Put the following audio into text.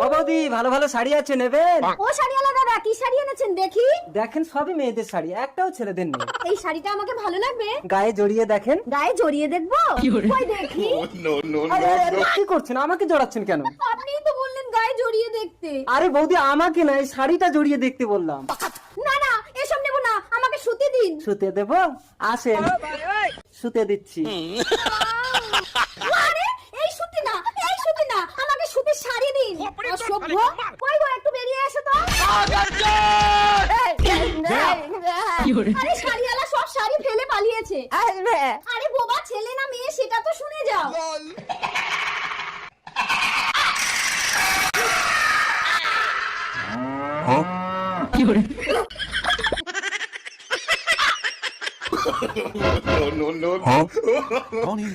ও বৌদি, ভালো ভালো শাড়ি আছে, নেবেন? ও শাড়িওয়ালা দাদা, কি শাড়ি এনেছেন দেখি? দেখেন, সবই মেয়েদের শাড়ি, একটাও ছেলেদের নেই। এই শাড়িটা আমাকে ভালো লাগবে। গায়ে জড়িয়ে দেখেন। গায়ে জড়িয়ে দেখবো? কই দেখি। আরে, আরে, কি করছেন? আমাকে জড়াচ্ছেন কেন? আপনিই তো বললেন গায়ে জড়িয়ে দেখতে। আরে বৌদি, আমাকে না, এই শাড়িটা জড়িয়ে দেখতে বললাম। না না, এসব নেবো না, আমাকে শুতে দিন। শুতে দেবো? আসেন, শুতে দিচ্ছি। আরে এই শুতে না, এই শুতে না, আমাকে শুতে শাড়ি দিন। অসভ্য, কই গো, একটু বেরিয়ে এসো তো। আরে শাড়িওয়ালা সব শাড়ি ফেলে পালিয়েছে। আরে বোবা, ছেলে না মেয়ে সেটা তো শুনে যাও। No, no, no. Huh? Kौन है?